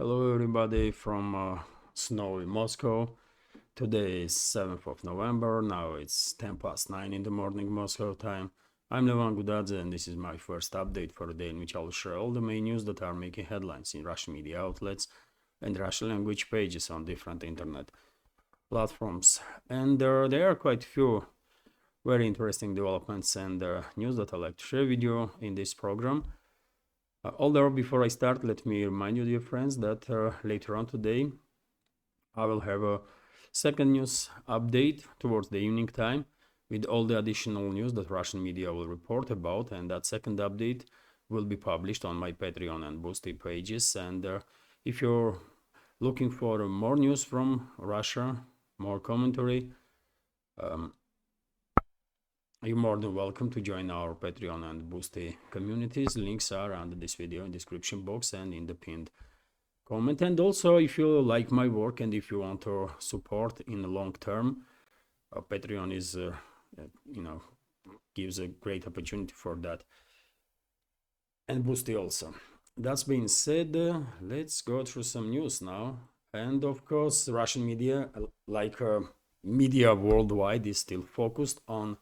Hello everybody from snowy Moscow. Today is 7th of November, now it's 10 past 9 in the morning Moscow time. I'm Levan Gudadze and this is my first update for the day in which I'll share all the main news that are making headlines in Russian media outlets and Russian language pages on different internet platforms. And there are quite a few very interesting developments and news that I'd like to share with you in this program. Although before I start, let me remind you, dear friends, that later on today I will have a second news update towards the evening time with all the additional news that Russian media will report about, and that second update will be published on my Patreon and Boosty pages. And if you're looking for more news from Russia, more commentary, you're more than welcome to join our Patreon and Boosty communities. Links are under this video in the description box and in the pinned comment. And also, if you like my work and if you want to support in the long term, Patreon is, gives a great opportunity for that. And Boosty also. That's being said, let's go through some news now. And of course, Russian media, like media worldwide, is still focused on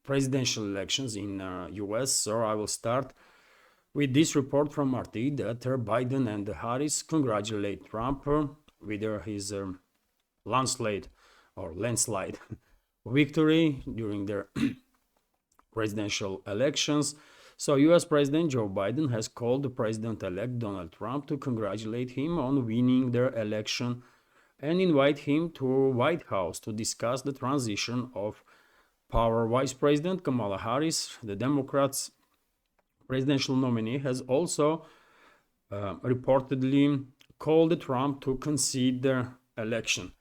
presidential elections in US. So I will start with this report from RT that Biden and Harris congratulate Trump with his landslide victory during their presidential elections. So US President Joe Biden has called the President-elect Donald Trump to congratulate him on winning their election and invite him to White House to discuss the transition of power. Vice President Kamala Harris, the Democrats' presidential nominee, has also reportedly called Trump to concede the election.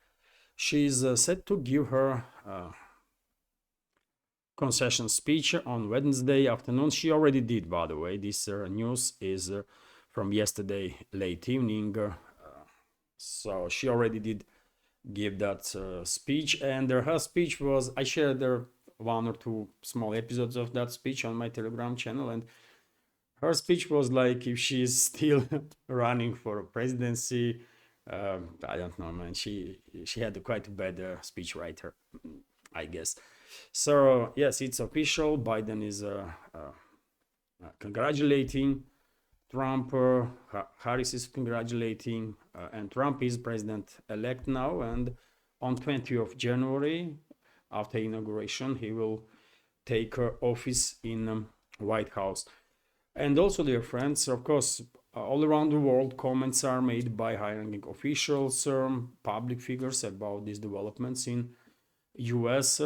She is set to give her concession speech on Wednesday afternoon. She already did, by the way. This news is from yesterday late evening. So she already did give that speech, and her speech was, I shared one or two small episodes of that speech on my Telegram channel, and her speech was like if she's still running for a presidency. I don't know, man. She had quite a bad speech writer, I guess. So yes, it's official. Biden is congratulating Trump, Harris is congratulating, and Trump is president-elect now, and on 20th of January, after inauguration, he will take office in White House. And also, dear friends, of course, all around the world, comments are made by high-ranking officials, public figures about these developments in US.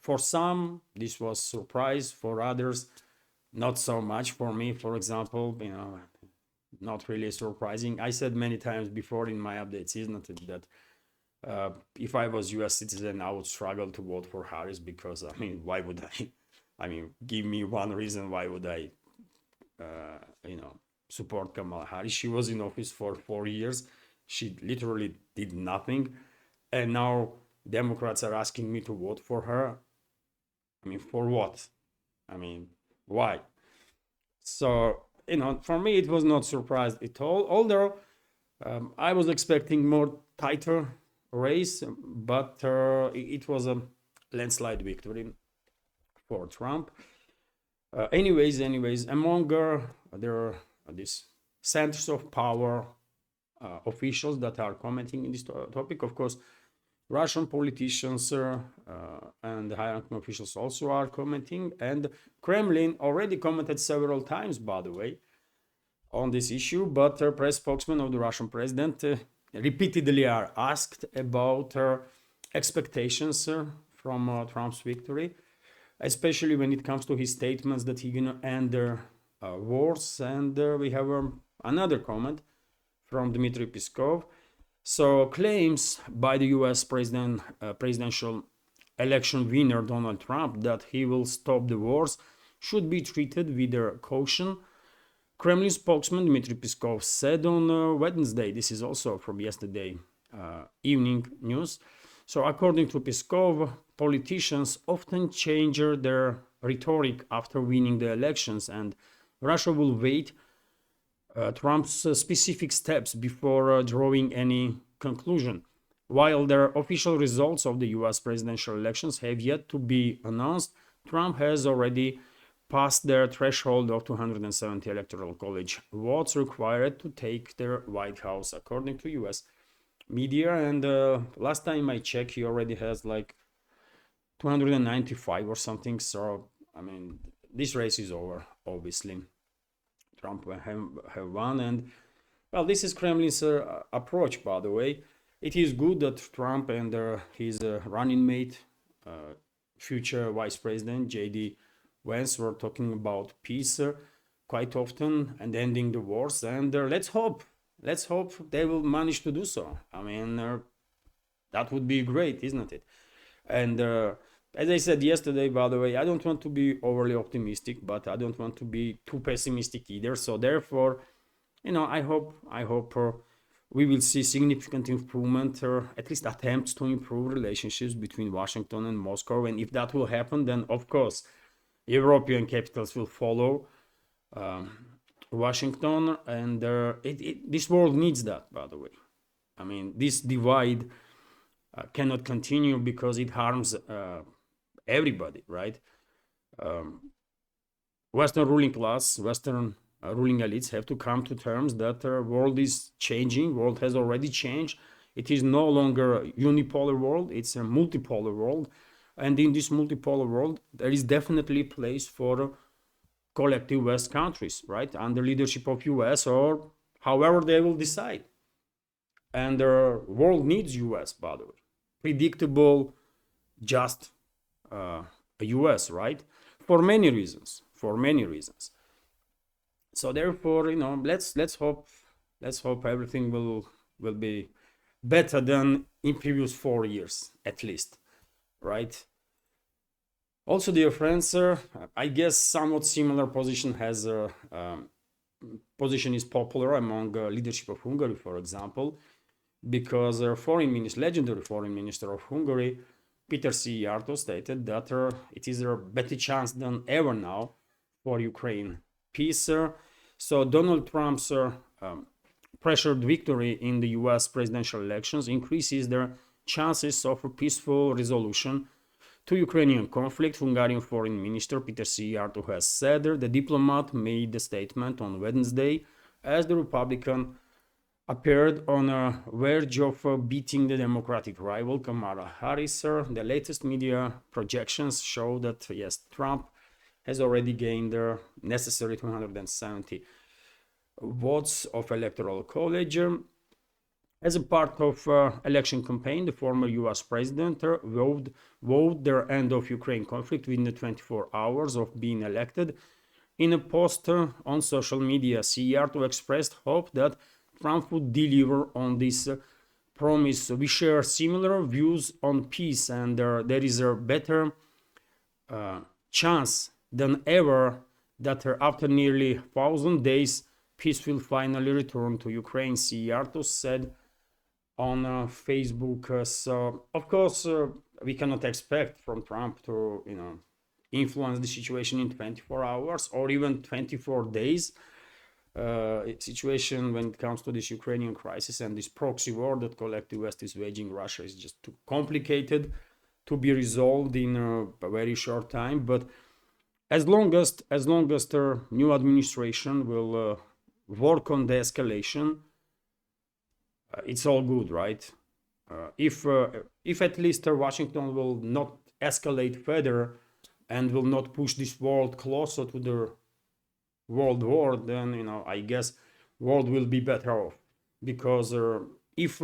For some, this was surprise. For others, not so much. For me, for example, not really surprising. I said many times before in my updates, isn't it, that if I was US citizen, I would struggle to vote for Harris because, why would I? Give me one reason why would I, support Kamala Harris. She was in office for 4 years. She literally did nothing. And now Democrats are asking me to vote for her. For what? Why? So, for me, it was not surprised at all. Although I was expecting more tighter race, but it was a landslide victory for Trump. Anyways, among there are these centers of power officials that are commenting in this topic. Of course, Russian politicians and high-ranking officials also are commenting, and Kremlin already commented several times, by the way, on this issue, but a press spokesman of the Russian president repeatedly are asked about expectations from Trump's victory, especially when it comes to his statements that he's gonna end wars. And we have another comment from Dmitry Peskov. So claims by the US presidential election winner Donald Trump that he will stop the wars should be treated with caution. Kremlin spokesman Dmitry Peskov said on Wednesday. This is also from yesterday evening news. So according to Peskov, politicians often change their rhetoric after winning the elections, and Russia will wait Trump's specific steps before drawing any conclusion. While the official results of the US presidential elections have yet to be announced, Trump has already passed the threshold of 270 electoral college votes required to take the White House, according to US media. And last time I checked, he already has like 295 or something. So, I mean, this race is over, obviously. Trump will have won. And, well, this is Kremlin's approach, by the way. It is good that Trump and his running mate, future vice president, J.D. Vance, were talking about peace quite often and ending the wars. And let's hope they will manage to do so. I mean, that would be great, isn't it? And as I said yesterday, by the way, I don't want to be overly optimistic, but I don't want to be too pessimistic either. So therefore, I hope we will see significant improvement, or at least attempts to improve relationships between Washington and Moscow. And if that will happen, then of course, European capitals will follow Washington. And this world needs that, by the way. I mean, this divide cannot continue because it harms everybody, right? Western ruling class, Western ruling elites have to come to terms that the world is changing. World has already changed. It is no longer a unipolar world. It's a multipolar world. And in this multipolar world, there is definitely a place for collective West countries, right? Under leadership of US or however they will decide. And the world needs US, by the way. Predictable, just a US, right? For many reasons. So therefore, let's hope everything will be better than in previous 4 years, at least, right? Also, dear friends, I guess somewhat similar position is popular among leadership of Hungary, for example, because legendary foreign minister of Hungary, Peter Szijjártó, stated that it is a better chance than ever now for Ukraine peace. So Donald Trump's pressured victory in the US presidential elections increases their chances of a peaceful resolution to Ukrainian conflict. Hungarian Foreign Minister Peter Szijjártó has said. The diplomat made the statement on Wednesday as the Republican appeared on a verge of beating the Democratic rival Kamala Harris. The latest media projections show that, yes, Trump has already gained the necessary 270 votes of electoral college. As a part of election campaign, the former US president vowed the end of Ukraine conflict within the 24 hours of being elected. In a post on social media, Szijjártó expressed hope that Trump would deliver on this promise. We share similar views on peace, and there is a better chance than ever that after nearly 1,000 days, peace will finally return to Ukraine, Szijjártó said on Facebook. So, of course, we cannot expect from Trump to, influence the situation in 24 hours or even 24 days. Situation when it comes to this Ukrainian crisis and this proxy war that collective West is waging Russia is just too complicated to be resolved in a very short time. But as long as the new administration will work on the escalation, it's all good, right? If at least Washington will not escalate further and will not push this world closer to the world war, then I guess world will be better off. Because if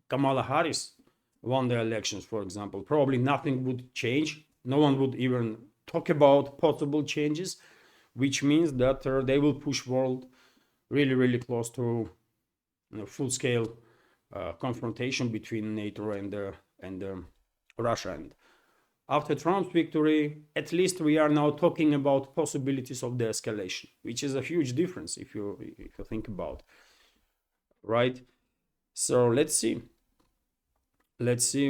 Kamala Harris won the elections, for example, probably nothing would change. No one would even talk about possible changes, which means that they will push world really, really close to full-scale confrontation between NATO and Russia. And after Trump's victory, at least we are now talking about possibilities of the escalation, which is a huge difference if you think about, right? So let's see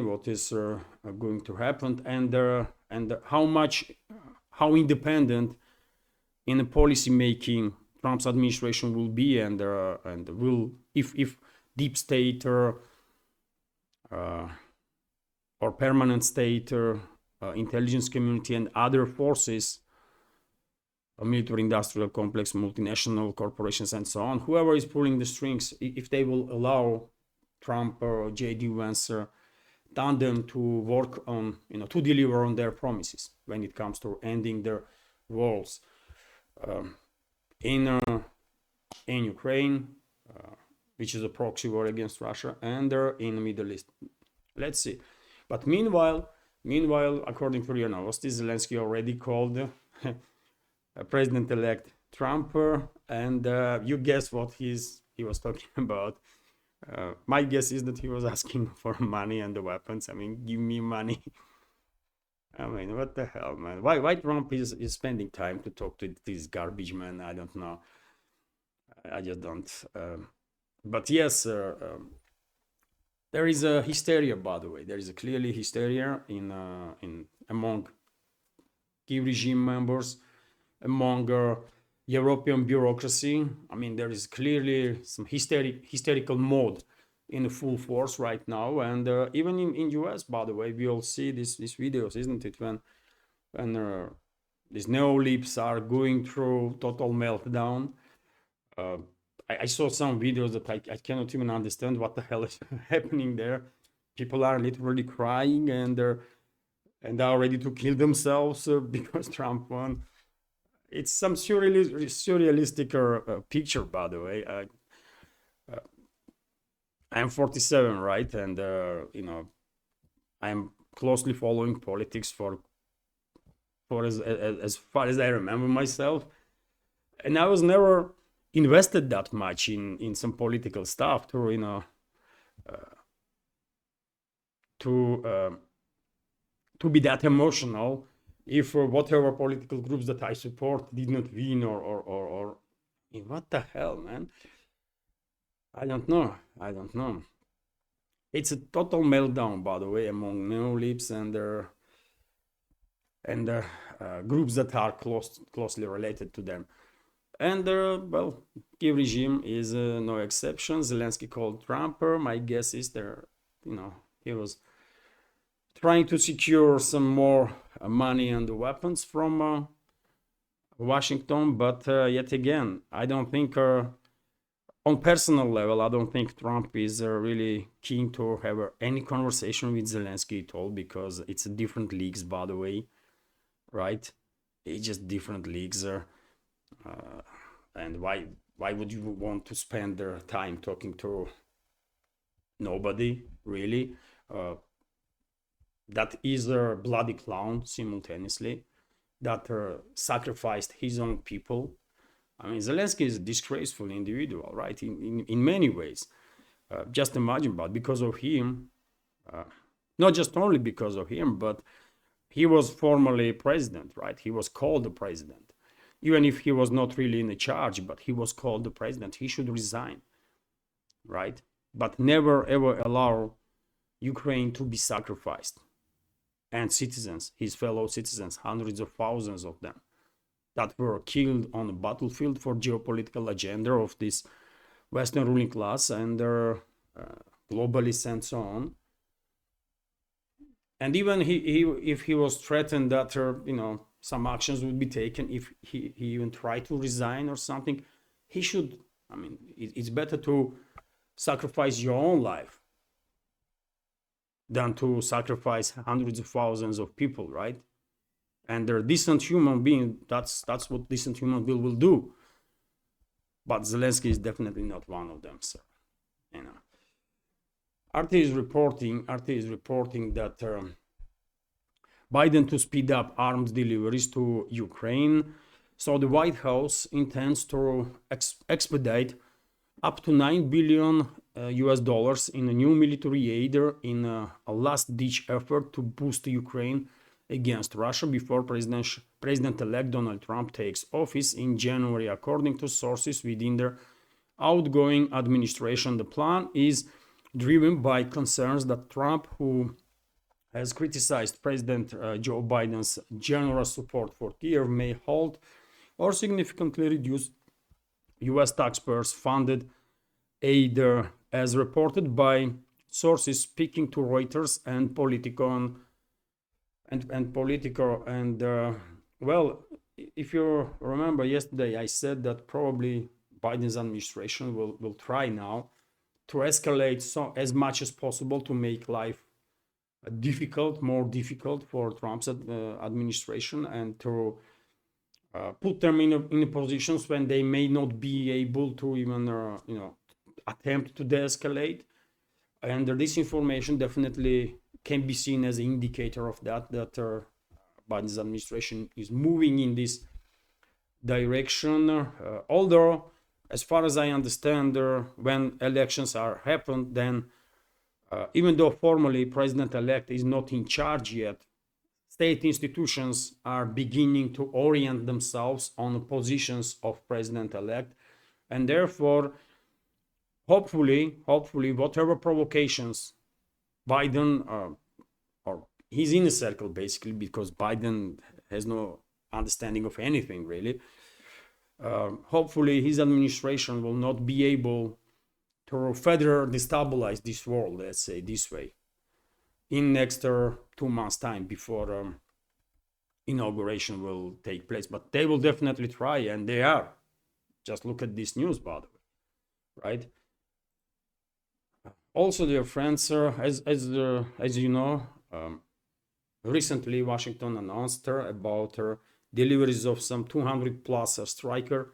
what is going to happen, and how independent in the policy making Trump's administration will be, and will, if deep state or permanent state intelligence community and other forces, a military industrial complex, multinational corporations, and so on, whoever is pulling the strings, if they will allow Trump or J.D. Vance tandem to work on, to deliver on their promises when it comes to ending their wars in Ukraine, which is a proxy war against Russia, and in the Middle East. Let's see. But meanwhile, according to RIA Novosti, Zelensky already called President-elect Trump, and you guess what he was talking about. My guess is that he was asking for money and the weapons. I mean, give me money. I mean, what the hell, man? Why Trump is spending time to talk to this garbage man? I don't know. I just don't. But yes, there is a hysteria, by the way. There is a clearly hysteria in among key regime members, among European bureaucracy. I mean, there is clearly some hysterical mode in full force right now, and even in US, by the way, we all see these videos, isn't it? When these neo-libs are going through total meltdown. I saw some videos that I cannot even understand what the hell is happening there. People are literally crying and are ready to kill themselves because Trump won. It's some surrealistic picture, by the way. I'm 47, right? And I'm closely following politics for as far as I remember myself, and I was never invested that much in some political stuff to be that emotional if whatever political groups that I support did not win or what the hell, man? I don't know. It's a total meltdown, by the way, among neo-libs and groups that are closely related to them. And well, Kiev regime is no exception. Zelensky called Trump. My guess is he was trying to secure some more money and weapons from Washington. But yet again, I don't think, on personal level, I don't think Trump is really keen to have any conversation with Zelensky at all, because it's different leagues, by the way, right? It's just different leagues. And why would you want to spend their time talking to nobody, really? That is a bloody clown simultaneously, that sacrificed his own people. I mean, Zelensky is a disgraceful individual, right? In many ways. Just imagine, but because of him, not just only because of him, but he was formerly president, right? He was called the president. Even if he was not really in charge, but he was called the president, he should resign, right? But never ever allow Ukraine to be sacrificed. And citizens, his fellow citizens, hundreds of thousands of them, that were killed on the battlefield for geopolitical agenda of this Western ruling class and their globalists and so on. And even if he was threatened that some actions would be taken, if he even tried to resign or something, he should. I mean, it's better to sacrifice your own life than to sacrifice hundreds of thousands of people, right? And they're decent human being. That's what decent human being will do. But Zelensky is definitely not one of them, sir. RT is reporting that Biden to speed up arms deliveries to Ukraine. So the White House intends to expedite up to $9 billion US in a new military aid in a last-ditch effort to boost Ukraine against Russia before President-elect Donald Trump takes office in January. According to sources within the outgoing administration, the plan is driven by concerns that Trump, who has criticized President Joe Biden's generous support for Kiev, may halt or significantly reduce US taxpayers funded aid, as reported by sources speaking to Reuters and Politico. Well, if you remember yesterday, I said that probably Biden's administration will try now to escalate as much as possible to make life more difficult for Trump's administration, and to put them in positions when they may not be able to even attempt to de-escalate. And this information definitely can be seen as an indicator of that Biden's administration is moving in this direction. Although, as far as I understand, when elections are happened, then even though formally President-elect is not in charge yet, state institutions are beginning to orient themselves on positions of President-elect, and therefore, hopefully, whatever provocations Biden, or his inner circle basically, because Biden has no understanding of anything really, hopefully his administration will not be able to further destabilize this world, let's say this way, in next 2 months' time before inauguration will take place. But they will definitely try, and they are. Just look at this news, by the way, right? Also, dear friends, as you know, recently Washington announced about deliveries of some 200 plus Stryker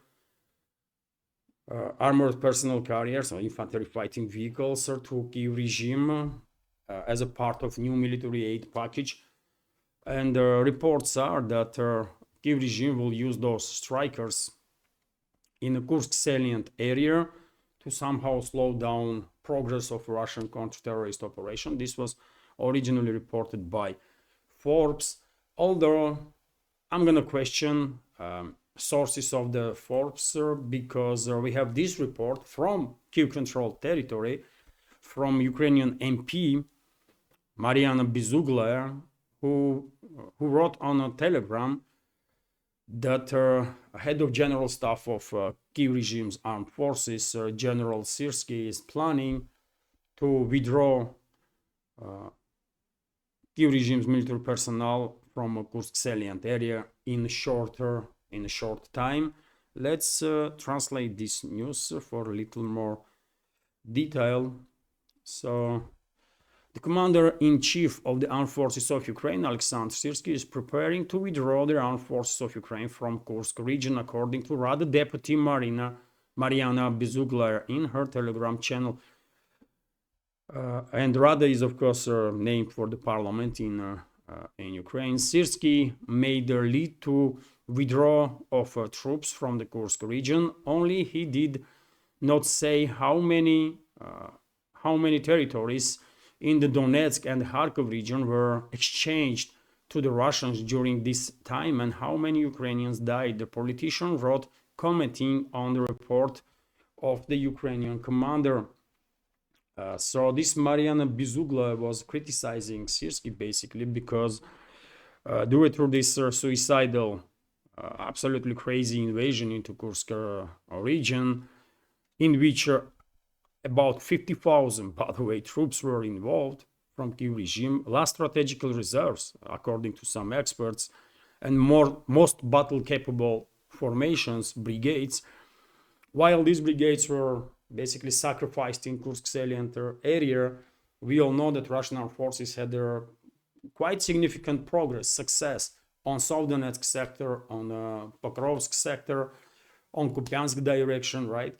armored personnel carriers or infantry fighting vehicles to Kyiv regime as a part of new military aid package. And reports are that Kyiv regime will use those Strykers in the Kursk salient area to somehow slow down progress of Russian counter-terrorist operation. This was originally reported by Forbes, although I'm gonna question sources of the Forbes because we have this report from Kyiv-controlled territory from Ukrainian MP Mariana Bezugler, who wrote on a Telegram that head of general staff of Kyiv regime's armed forces, General Syrsky, is planning to withdraw Kyiv regime's military personnel from Kursk salient area in a short time. Let's translate this news for a little more detail. So, the commander-in-chief of the armed forces of Ukraine, Alexander Syrsky, is preparing to withdraw the armed forces of Ukraine from Kursk region, according to Rada Deputy Mariana Bezugler in her Telegram channel. And Rada is, of course, named for the parliament in Ukraine. Syrsky made the lead to withdraw of troops from the Kursk region. Only he did not say how many territories in the Donetsk and Kharkov region were exchanged to the Russians during this time and how many Ukrainians died. The politician wrote, commenting on the report of the Ukrainian commander. So this Mariana Bezugla was criticizing Syrsky basically because due to this suicidal, absolutely crazy invasion into Kursk region, in which about 50,000, by the way, troops were involved from Kyiv regime, last strategical reserves, according to some experts, and most battle-capable formations, brigades. While these brigades were basically sacrificed in Kursk salient area, we all know that Russian armed forces had quite significant success on South Donetsk sector, on Pokrovsk sector, on Kupiansk direction, right?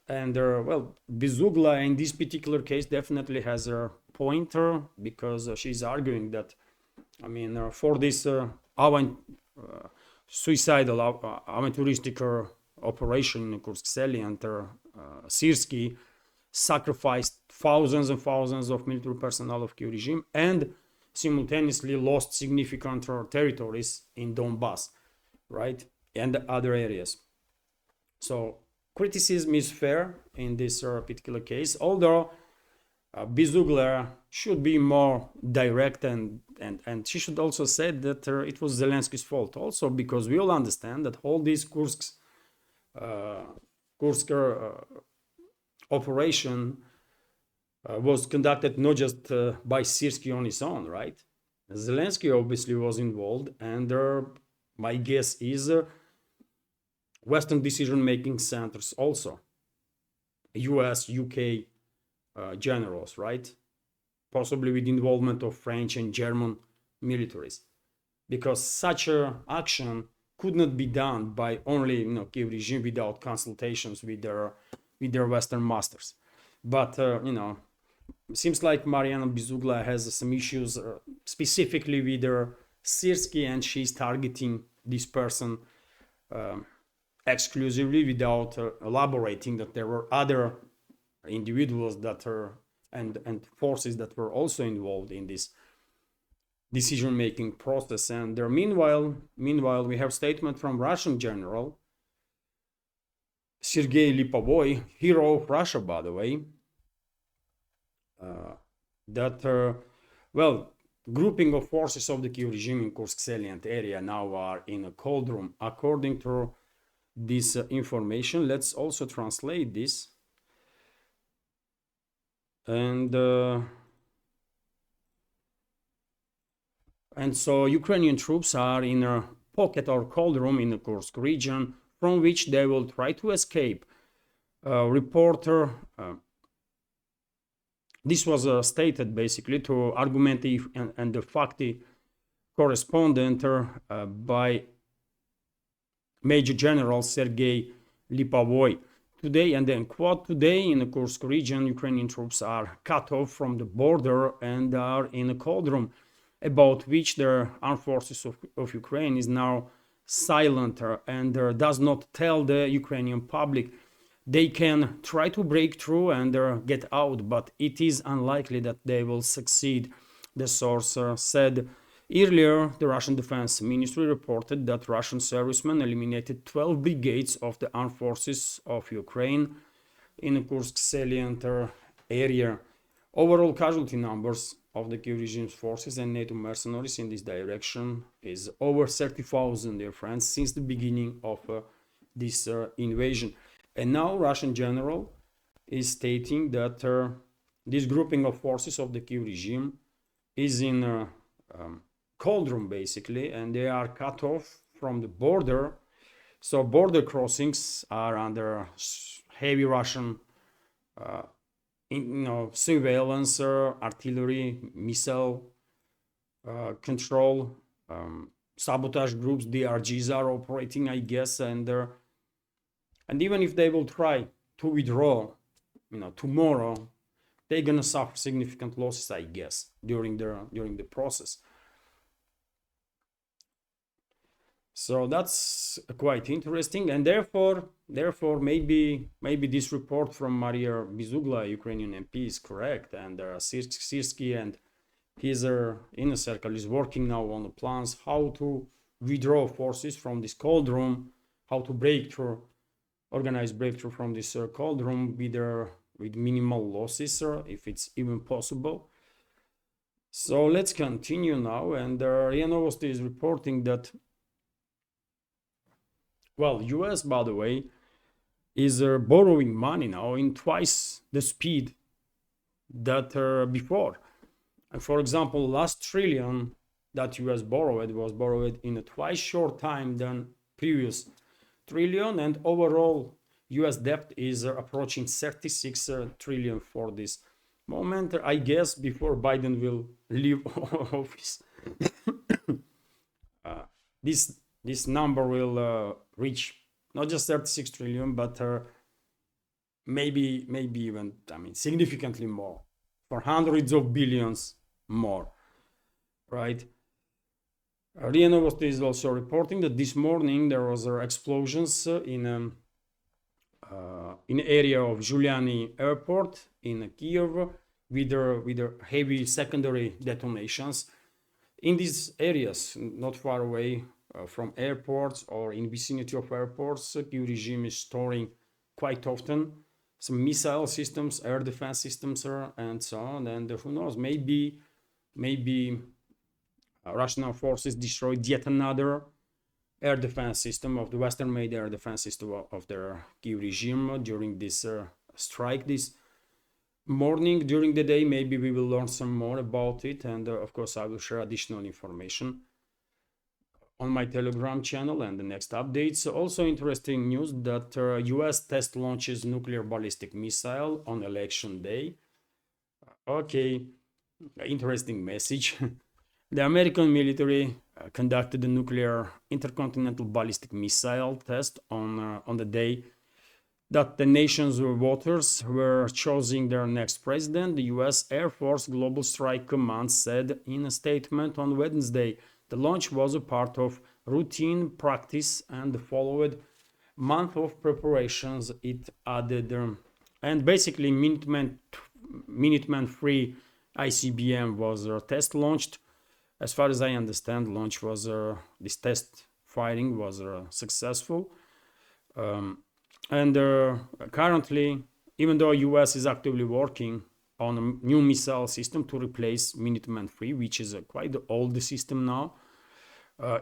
Well, Bezugla in this particular case definitely has a pointer because she's arguing that, I mean, for this suicidal, aventouristic operation in Kursk salient, Syrsky sacrificed thousands and thousands of military personnel of Kyiv regime and simultaneously lost significant territories in Donbass, right, and other areas. So criticism is fair in this particular case, although Bezugler should be more direct and she should also say that it was Zelensky's fault also, because we all understand that all these Kursk Kursk operation was conducted not just by Syrskyi on his own, right? Zelensky obviously was involved, and my guess is Western decision-making centers also, US, UK generals, right? Possibly with involvement of French and German militaries, because such an action could not be done by only Kiev regime without consultations with their Western masters. But seems like Mariana Bizugla has some issues specifically with Syrskyi, and she's targeting this person exclusively without elaborating that there were other individuals that are and forces that were also involved in this decision-making process. And meanwhile, we have statement from Russian general Sergei Lipovoy, hero of Russia, by the way, that grouping of forces of the Kiev regime in Kursk salient area now are in a cauldron. According to this information, let's also translate this. And so Ukrainian troops are in a pocket or cauldron in the Kursk region, from which they will try to escape. Reporter, this was stated basically to Argumenti and the Fakti correspondent by Major General Sergei Lipovoy. Today, and then quote, today in the Kursk region, Ukrainian troops are cut off from the border and are in a cauldron about which the armed forces of Ukraine is now silent and does not tell the Ukrainian public. They can try to break through and get out, but it is unlikely that they will succeed, the source said. Earlier, the Russian Defense Ministry reported that Russian servicemen eliminated 12 brigades of the armed forces of Ukraine in the Kursk salient area. Overall casualty numbers of the Kiev regime's forces and NATO mercenaries in this direction is over 30,000, dear friends, since the beginning of this invasion. And now Russian general is stating that this grouping of forces of the Kiev regime is in cauldron basically, and they are cut off from the border. So border crossings are under heavy Russian surveillance, artillery, missile control, sabotage groups, DRGs are operating, I guess, and even if they will try to withdraw, tomorrow, they're gonna suffer significant losses, I guess, during the process. So that's quite interesting, and therefore maybe this report from Maria Bizugla, Ukrainian MP, is correct, and Syrskyi and his inner circle is working now on the plans how to withdraw forces from this cauldron, how to organize breakthrough from this cauldron with minimal losses, if it's even possible. So let's continue now, and RIA Novosti is reporting that, well, US, by the way, is borrowing money now in twice the speed that before. And for example, last trillion that US borrowed was borrowed in a twice short time than previous trillion, and overall US debt is approaching 36 trillion for this moment, I guess, before Biden will leave office. This number will reach not just 36 trillion, but maybe even, significantly more, for hundreds of billions more, right? RIA Novosti is also reporting that this morning there was explosions in area of Giuliani Airport in Kiev with heavy secondary detonations. In these areas, not far away from airports or in vicinity of airports, the Kiev regime is storing quite often some missile systems, air defense systems, and so on. And who knows, maybe Russian forces destroyed yet another air defense system, of the Western-made air defense system of their Kiev regime during this strike this morning. During the day, maybe we will learn some more about it, and of course I will share additional information on my Telegram channel and the next updates. Also interesting news that US test launches nuclear ballistic missile on election day. Okay, interesting message. The American military conducted a nuclear intercontinental ballistic missile test on the day that the nation's voters were choosing their next president. The US Air Force Global Strike Command said in a statement on Wednesday the launch was a part of routine practice and followed month of preparations, it added. And basically Minuteman 3 ICBM was test launched. As far as I understand, launch was this test firing was successful. And currently, even though US is actively working on a new missile system to replace Minuteman 3, which is a quite old system now,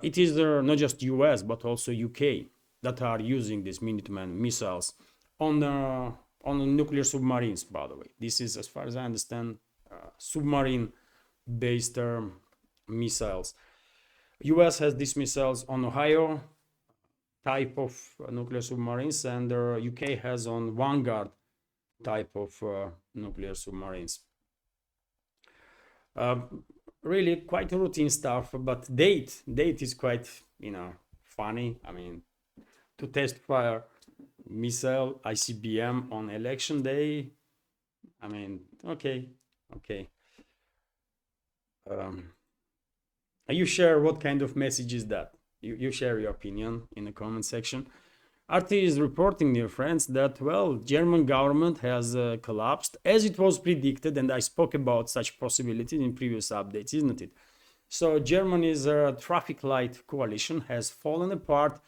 it is not just US but also UK that are using these Minuteman missiles on nuclear submarines. By the way, this is, as far as I understand, submarine-based missiles. US has these missiles on Ohio type of nuclear submarines, and UK has on Vanguard type of nuclear submarines. Really quite routine stuff, but date is quite, funny. I mean, to test fire missile ICBM on election day. I mean, okay. You share what kind of message is that? You share your opinion in the comment section. RT is reporting, dear friends, that, well, German government has collapsed as it was predicted, and I spoke about such possibilities in previous updates, isn't it? So Germany's traffic light coalition has fallen apart,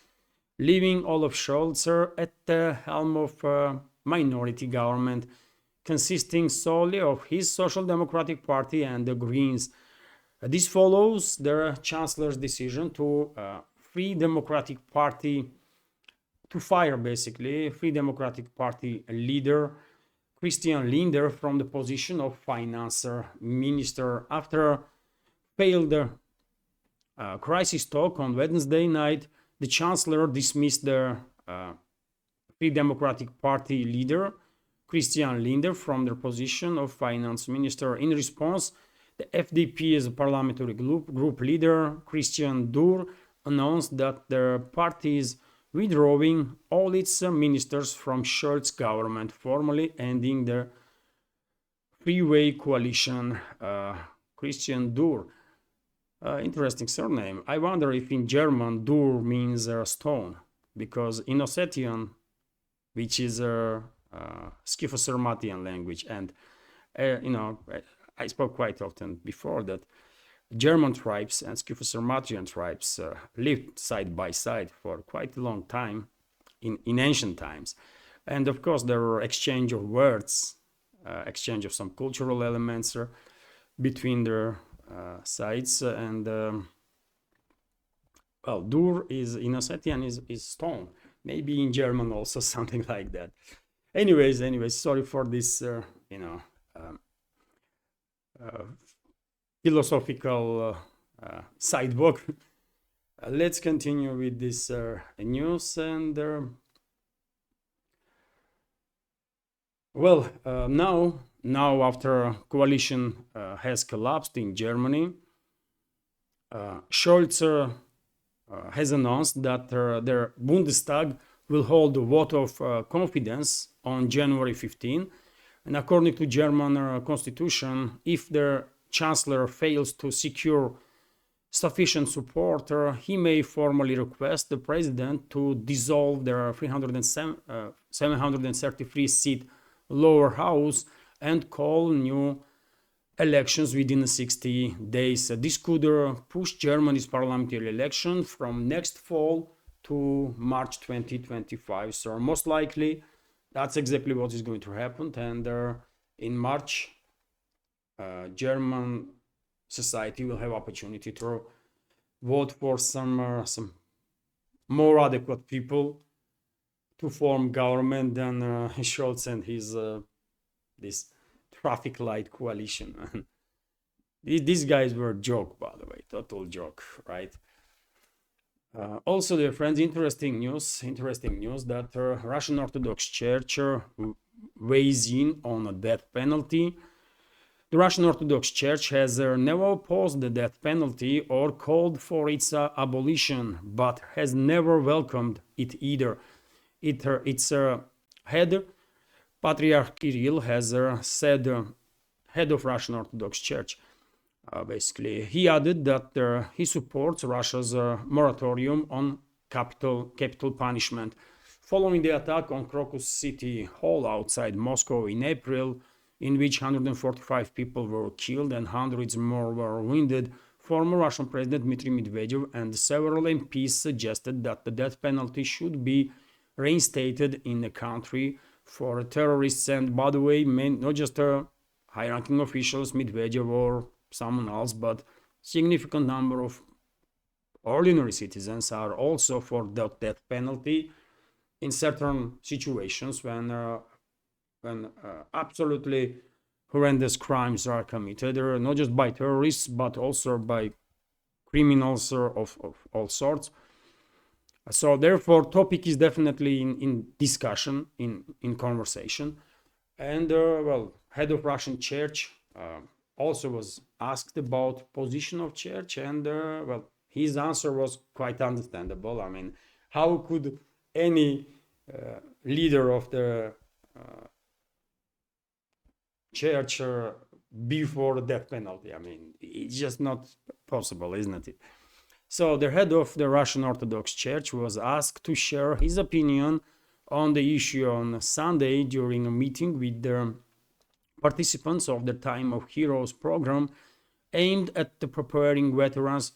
leaving Olaf Scholz at the helm of a minority government consisting solely of his Social Democratic Party and the Greens. This follows the Chancellor's decision to Free Democratic Party to fire, basically, Free Democratic Party leader Christian Lindner from the position of finance minister after failed crisis talk on Wednesday night. The Chancellor dismissed the Free Democratic Party leader Christian Lindner from their position of finance minister. In response, the FDP's parliamentary group leader Christian Dur announced that their party is withdrawing all its ministers from Scholz's government, formally ending the three-way coalition. Christian Dur, interesting surname. I wonder if in German Dur means stone, because in Ossetian, which is a Scytho-Sarmatian language, and I spoke quite often before that German tribes and Scytho-Sarmatian tribes lived side by side for quite a long time in ancient times. And of course, there were exchange of words, exchange of some cultural elements between their sides. And well, Dur is in Ossetian is stone. Maybe in German also something like that. Anyways, sorry for this, philosophical sidewalk. Let's continue with this news. And now after coalition has collapsed in Germany, Scholz has announced that their Bundestag will hold a vote of confidence on January 15. And according to German constitution, if their chancellor fails to secure sufficient support, he may formally request the president to dissolve their 733-seat lower house and call new elections within 60 days. This could push Germany's parliamentary election from next fall to March 2025. So most likely, that's exactly what is going to happen. And in March, German society will have opportunity to vote for some more adequate people to form government than Scholz and his this traffic light coalition. These guys were a joke, by the way, total joke, right? Also, dear friends, interesting news that Russian Orthodox Church weighs in on a death penalty. The Russian Orthodox Church has never opposed the death penalty or called for its abolition, but has never welcomed it either. Its head, Patriarch Kirill, has said, head of Russian Orthodox Church, basically, he added that he supports Russia's moratorium on capital punishment. Following the attack on Crocus City Hall outside Moscow in April, in which 145 people were killed and hundreds more were wounded, former Russian President Dmitry Medvedev and several MPs suggested that the death penalty should be reinstated in the country for terrorists. And by the way, not just high-ranking officials, Medvedev or someone else, but significant number of ordinary citizens are also for the death penalty in certain situations when absolutely horrendous crimes are committed, not just by terrorists, but also by criminals of all sorts. So therefore, topic is definitely in discussion, in conversation. And well, head of Russian Church also was asked about position of church, and well, his answer was quite understandable. I mean, how could any leader of the church be for the death penalty? I mean, it's just not possible, isn't it? So the head of the Russian Orthodox Church was asked to share his opinion on the issue on Sunday during a meeting with the participants of the Time of Heroes program aimed at the preparing veterans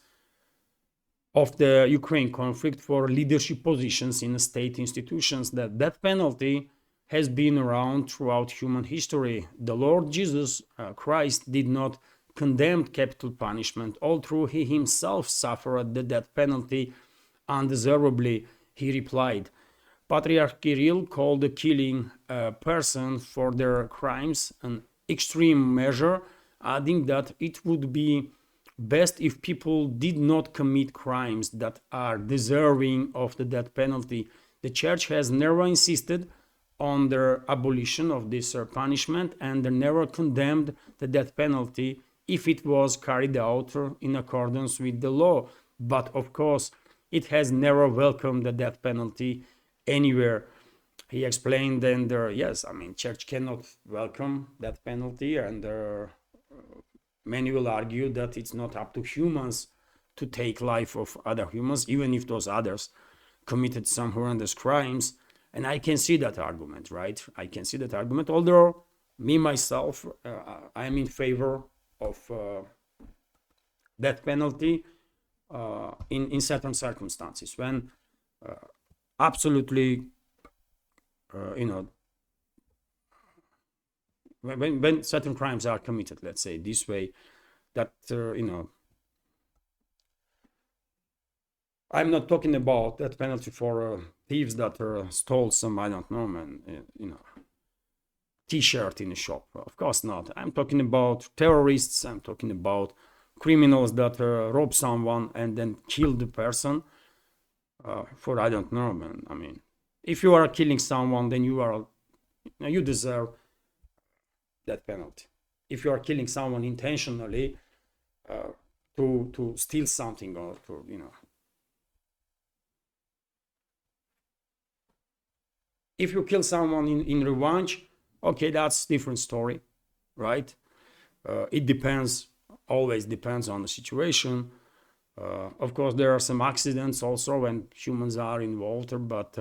of the Ukraine conflict for leadership positions in state institutions. The death penalty has been around throughout human history. The Lord Jesus Christ did not condemn capital punishment, although he himself suffered the death penalty undeservedly. He replied. Patriarch Kirill called the killing a person for their crimes an extreme measure, adding that it would be best if people did not commit crimes that are deserving of the death penalty. The church has never insisted on the abolition of this punishment and never condemned the death penalty if it was carried out in accordance with the law. But of course, it has never welcomed the death penalty anywhere. He explained, and yes, I mean, church cannot welcome that penalty, and many will argue that it's not up to humans to take life of other humans, even if those others committed some horrendous crimes. And I can see that argument, right? I can see that argument, although me, myself, I am in favor of death penalty in certain circumstances, when absolutely, when certain crimes are committed, let's say this way, that, I'm not talking about that penalty for thieves that stole some, I don't know, man, t-shirt in a shop. Of course not. I'm talking about terrorists. I'm talking about criminals that rob someone and then kill the person for, I don't know, man. I mean, if you are killing someone, then you deserve that penalty. If you are killing someone intentionally to steal something, or to, if you kill someone in revenge, okay, that's a different story, right? It depends, always depends on the situation. Of course, there are some accidents also when humans are involved, but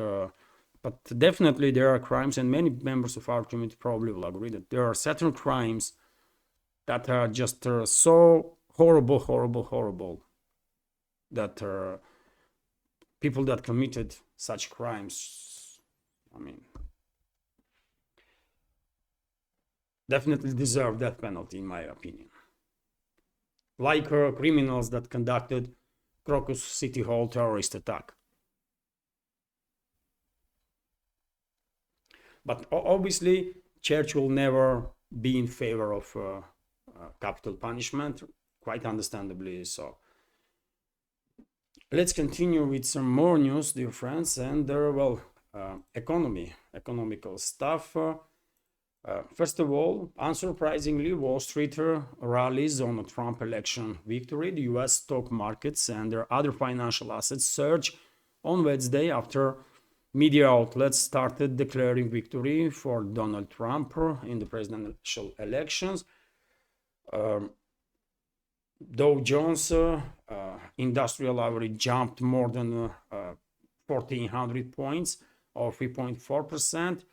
definitely there are crimes, and many members of our community probably will agree that there are certain crimes that are just so horrible, that people that committed such crimes, I mean, definitely deserve death penalty, in my opinion. Like criminals that conducted Crocus City Hall terrorist attack. But obviously, Church will never be in favor of capital punishment, quite understandably so. Let's continue with some more news, dear friends, and economical stuff. First of all, unsurprisingly, Wall Street rallies on a Trump election victory. The US stock markets and their other financial assets surged on Wednesday after media outlets started declaring victory for Donald Trump in the presidential elections. Dow Jones industrial average jumped more than 1,400 points, or 3.4%.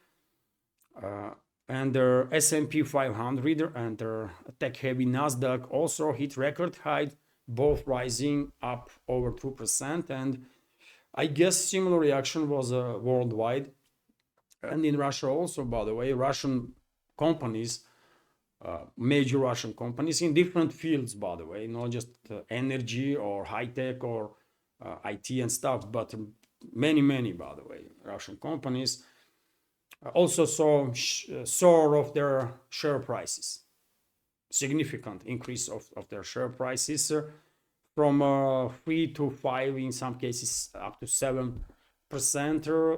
And the S&P 500 and the tech-heavy Nasdaq also hit record high, both rising up over 2%. And I guess similar reaction was worldwide. And in Russia also, by the way, Russian companies, major Russian companies in different fields, by the way, not just energy or high-tech or IT and stuff, but many, by the way, Russian companies also saw soar of their share prices, significant increase of their share prices from 3 to 5, in some cases up to 7%.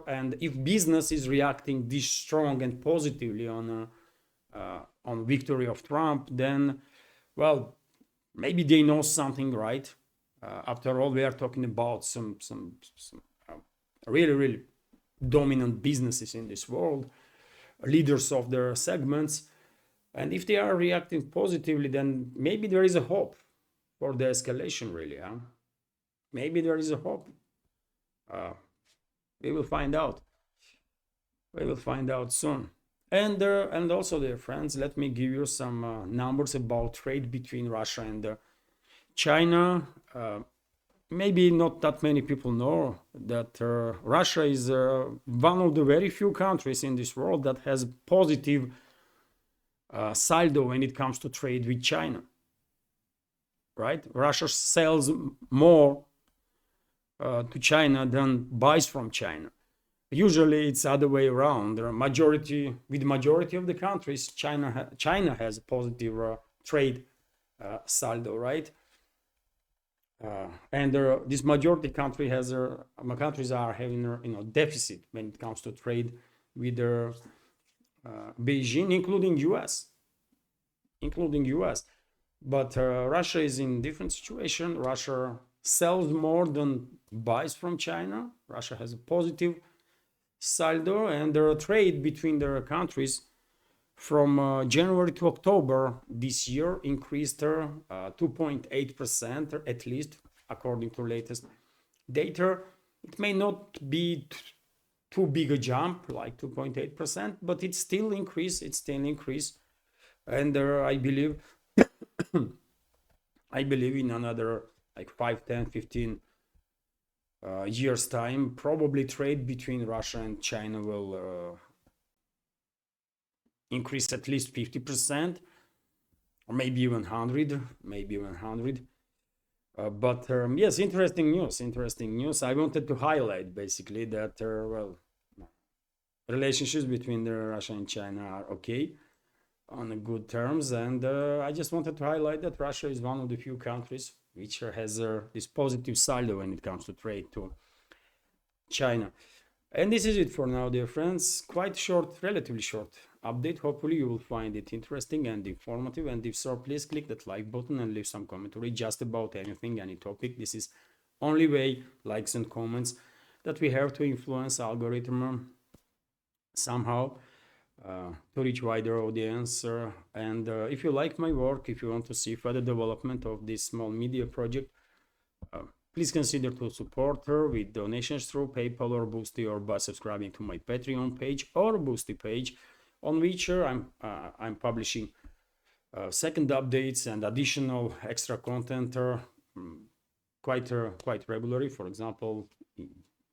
And if business is reacting this strong and positively on victory of Trump, then, well, maybe they know something, right? After all, we are talking about some really dominant businesses in this world, leaders of their segments. And if they are reacting positively, then maybe there is a hope for the escalation, really. Maybe there is a hope. We will find out. We will find out soon. And also, dear friends, let me give you some numbers about trade between Russia and China. Maybe not that many people know that Russia is one of the very few countries in this world that has positive saldo when it comes to trade with China. Right? Russia sells more to China than buys from China. Usually it's the other way around. With the majority of the countries, China has a positive trade saldo, right? And this majority countries are having deficit when it comes to trade with Beijing, including US. But Russia is in different situation. Russia sells more than buys from China. Russia has a positive saldo, and the trade between their countries from January to October this year increased 2.8%, at least according to latest data. It may not be too big a jump, like 2.8%, but it's still increase. And I believe in another like 5, 10, 15 years time, probably trade between Russia and China will increase at least 50%, or maybe even 100. But yes, interesting news. I wanted to highlight basically that relationships between Russia and China are okay, on good terms, and I just wanted to highlight that Russia is one of the few countries which has this positive saldo when it comes to trade to China. And this is it for now, dear friends. Quite short, relatively short update. Hopefully you will find it interesting and informative, and if so, please click that like button and leave some commentary just about anything, any topic. This is only way, likes and comments, that we have to influence algorithm somehow to reach wider audience. And if you like my work, if you want to see further development of this small media project, please consider to support her with donations through PayPal or Boosty, or by subscribing to my Patreon page or Boosty page, on which I'm publishing second updates and additional extra content quite regularly. For example,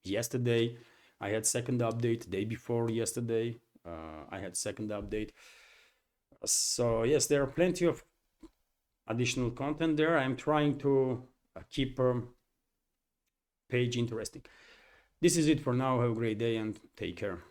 yesterday I had second update. Day before yesterday I had second update. So yes, there are plenty of additional content there. I'm trying to keep page interesting. This is it for now. Have a great day and take care.